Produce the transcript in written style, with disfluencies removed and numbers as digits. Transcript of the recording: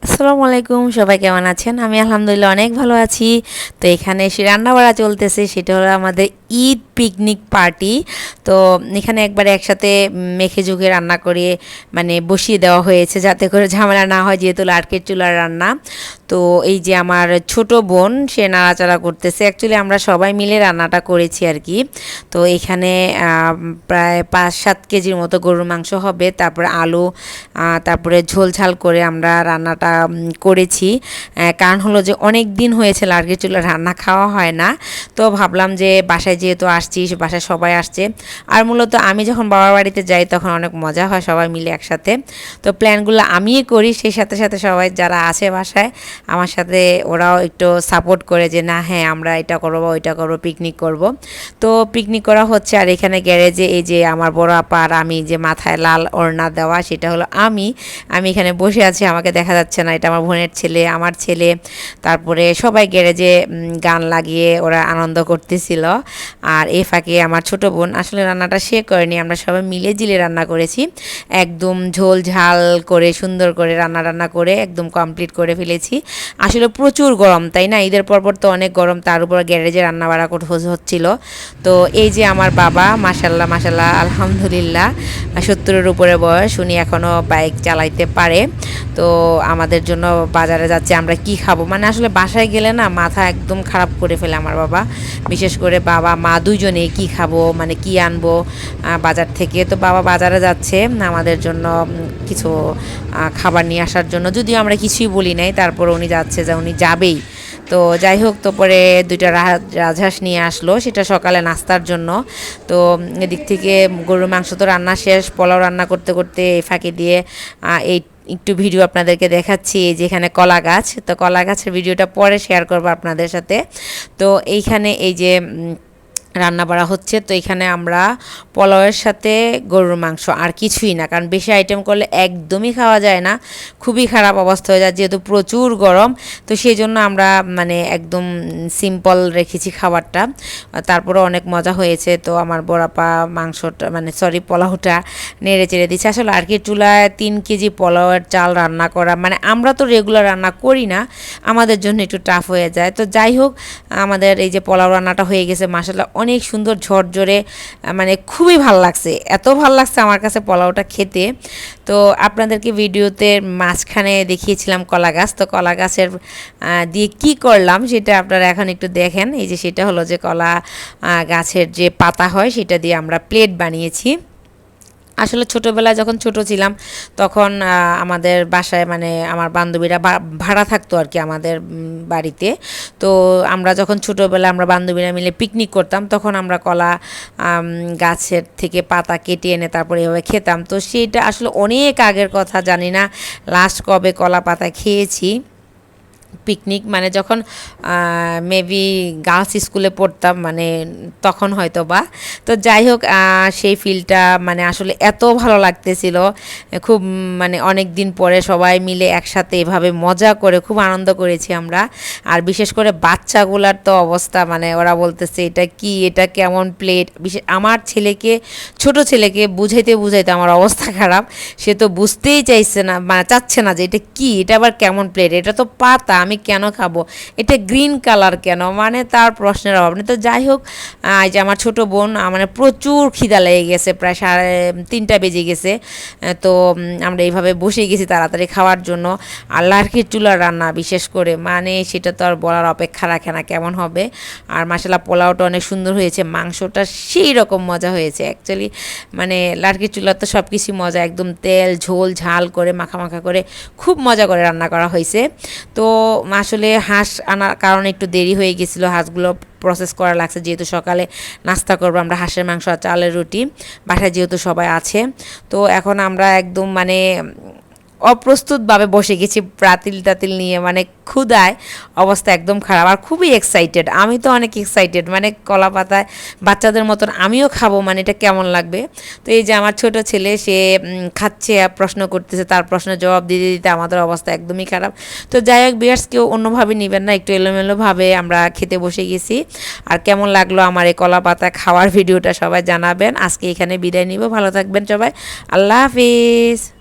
আসসালামু আলাইকুম, সবাই কেমন আছেন? আমি আলহামদুলিল্লাহ অনেক ভালো আছি। তো এখানে এসে রান্না বাড়া চলতেছে, সেটা হলো আমাদের ঈদ পিকনিক পার্টি। তো এখানে একবারে একসাথে মেখে ঝুঁকে রান্না করে মানে বসিয়ে দেওয়া হয়েছে, যাতে করে ঝামেলা না হয়, যেহেতু লাটকের চুলার রান্না। তো এই যে আমার ছোট বোন, সে নাড়াচাড়া করতেছে। অ্যাকচুয়ালি আমরা সবাই মিলে রান্নাটা করেছি আর কি। তো এখানে প্রায় 5-7 কেজির মতো গরুর মাংস হবে, তারপরে আলু, তারপরে ঝোল ঝাল করে আমরা রান্নাটা করেছি। কারণ হলো যে অনেক দিন হয়েছে লার্গির চুলা রান্না খাওয়া হয় না। তো ভাবলাম যে বাসায় যেহেতু আসছি, বাসায় সবাই আসছে, আর মূলত আমি যখন বাবার বাড়িতে যাই তখন অনেক মজা হয় সবাই মিলে একসাথে। তো প্ল্যানগুলো আমিই করি, সেই সাথে সাথে সবাই যারা আছে বাসায় আমার সাথে ওরাও একটু সাপোর্ট করে যে না হ্যাঁ আমরা এটা করবো ওইটা করবো, পিকনিক করব। তো পিকনিক করা হচ্ছে। আর এখানে গ্যারেজে এই যে আমার বড় আপা আর আমি, যে মাথায় লাল ওড়না দেওয়া, সেটা হলো আমি এখানে বসে আছি, আমাকে দেখা যাচ্ছে না। এটা আমার বোনের ছেলে, আমার ছেলে, তারপরে সবাই গ্যারেজে গান লাগিয়ে ওরা আনন্দ করতেছিল। আর এই ফাঁকে আমার ছোট বোন, আসলে রান্নাটা সে করেনি, আমরা সবাই মিলে জিলে রান্না করেছি। একদম ঝোল ঝাল করে সুন্দর করে রান্না করে একদম কমপ্লিট করে ফেলেছি। আসলে প্রচুর গরম, তাই না? ঈদের পরপর তো অনেক গরম, তার উপর গ্যারেজে রান্না বাড়া হচ্ছিল। তো এই যে আমার বাবা, মাশাল্লাহ মাশাল্লাহ আলহামদুলিল্লাহ, 70-এর উপরে বয়স, উনি এখনও বাইক চালাইতে পারে। তো আমাদের জন্য বাজারে যাচ্ছে। আমরা কি খাবো, মানে আসলে বাসায় গেলে না মাথা একদম খারাপ করে ফেলে আমার বাবা, বিশেষ করে বাবা মা দুইজনে কি খাবো, মানে কি আনবো বাজার থেকে। তো বাবা বাজারে যাচ্ছে আমাদের জন্য কিছু খাবার নিয়ে আসার জন্য, যদিও আমরা কিছুই বলি নাই, তারপর উনি যাচ্ছে, যা উনি যাবেই। তো যাই হোক, তো পরে দুইটা রাজহাঁস নিয়ে আসলো, সেটা সকালে নাস্তার জন্য। তো এদিক থেকে গরুর মাংস তো রান্না শেষ, পোলাও রান্না করতে করতে ফাঁকি দিয়ে এই একটু ভিডিও আপনাদেরকে দেখাচ্ছি। যেখানে কলা গাছ, তো কলা গাছের ভিডিওটা পরে শেয়ার করবো আপনাদের সাথে। তো এইখানে এই যে রান্না বাড়া হচ্ছে। তো এখানে আমরা পোলাওয়ের সাথে গরুর মাংস, আর কিছুই না, কারণ বেশি আইটেম করলে একদমই খাওয়া যায় না, খুবই খারাপ অবস্থা হয়ে যায়, যেহেতু প্রচুর গরম। তো সেই জন্য আমরা মানে একদম সিম্পল রেখেছি খাবারটা, তারপরে অনেক মজা হয়েছে। তো আমার বড়াপা মাংসটা, মানে সরি, পোলাওটা নেড়ে চেড়ে দিচ্ছে। আসলে আর কি চুলায় 3 কেজি পোলাওয়ের চাল রান্না করা, মানে আমরা তো রেগুলার রান্না করি না, আমাদের জন্য একটু টাফ হয়ে যায়। তো যাই হোক, আমাদের এই যে পোলাও রান্নাটা হয়ে গেছে, মাশাআল্লাহ অনেক সুন্দর ঝরঝরে, মানে খুবই ভালো লাগছে, এত ভালো লাগছে আমার কাছে পোলাওটা খেতে। তো আপনাদেরকে ভিডিওতে মাঝখানে দেখিয়েছিলাম কলা গাছ। তো কলা গাছের দিয়ে কি করলাম সেটা আপনারা এখন একটু দেখেন। এই যে সেটা হলো যে কলা গাছের যে পাতা হয়, সেটা দিয়ে আমরা প্লেট বানিয়েছি। আসলে ছোটোবেলায় যখন ছোট ছিলাম তখন আমাদের বাসায়, মানে আমার বান্ধবীরা ভাড়া থাকতো আর কি আমাদের বাড়িতে। তো আমরা যখন ছোটোবেলায় আমরা বান্ধবীরা মিলে পিকনিক করতাম, তখন আমরা কলা গাছের থেকে পাতা কেটে এনে তারপরে এভাবে খেতাম। তো সেইটা আসলে অনেক আগের কথা, জানি না লাস্ট কবে কলা পাতা খেয়েছি। পিকনিক মানে যখন মেবি গার্লস স্কুলে পড়তাম, মানে তখন হয়তো বা। তো যাই হোক, সেই ফিলটা মানে আসলে এত ভালো লাগতেছিল, খুব মানে অনেক দিন পরে সবাই মিলে একসাথে এভাবে মজা করে খুব আনন্দ করেছি আমরা। আর বিশেষ করে বাচ্চাগুলার তো অবস্থা, মানে ওরা বলতেছে এটা কি, এটা কেমন প্লেট। বিশেষ আমার ছেলেকে, ছোট ছেলেকে বুঝাইতে বুঝাইতে আমার অবস্থা খারাপ, সে তো বুঝতেই চাইছে না, মানে চাচ্ছে না যে এটা কি, এটা আবার কেমন প্লেট, এটা তো পাতা, আমি কেন খাবো, এটা গ্রিন কালার কেন, মানে তার প্রশ্নের অভাব নেই। তো যাই হোক, এই যে আমার ছোট বোন, মানে প্রচুর খিদা লেগে গেছে, প্রায় 3:30 বেজে গেছে। তো আমরা এইভাবে বসে গেছি তাড়াতাড়ি খাওয়ার জন্য। আর লার্কির চুলার রান্না বিশেষ করে, মানে সেটা তো আর বলার অপেক্ষা রাখে না কেমন হবে। আর মাশাআল্লাহ পোলাওটা অনেক সুন্দর হয়েছে, মাংসটা সেই রকম মজা হয়েছে। অ্যাকচুয়ালি মানে লার্কির চুলার তো সব কিছুই মজা, একদম তেল ঝোল ঝাল করে মাখা মাখা করে খুব মজা করে রান্না করা হয়েছে। তো আসলে হাঁস আনার কারণে একটু দেরি হয়ে গেছিলো, হাঁসগুলো প্রসেস করা লাগছে, যেহেতু সকালে নাস্তা করবো আমরা হাঁসের মাংস আর চালের রুটি, বাসায় যেহেতু সবাই আছে। তো এখন আমরা একদম মানে অপ্রস্তুতভাবে বসে গেছি পাতিল টাতিল নিয়ে, মানে ক্ষুধায় অবস্থা একদম খারাপ, আর খুবই এক্সাইটেড। আমি তো অনেক এক্সাইটেড, মানে কলা পাতায় বাচ্চাদের মতন আমিও খাবো, মানে এটা কেমন লাগবে। তো এই যে আমার ছোট ছেলে, সে খাচ্ছে আর প্রশ্ন করতেছে, তার প্রশ্নের জবাব দিতে দিতে আমাদের অবস্থা একদমই খারাপ। তো যাই হোক বিয়ার্স, কেউ অন্যভাবে নেবেন না, একটু এলোমেলোভাবে আমরা খেতে বসে গেছি। আর কেমন লাগলো আমার এই কলা পাতা খাওয়ার ভিডিওটা সবাই জানাবেন। আজকে এখানে বিদায় নিব, ভালো থাকবেন সবাই, আল্লাহ হাফিজ।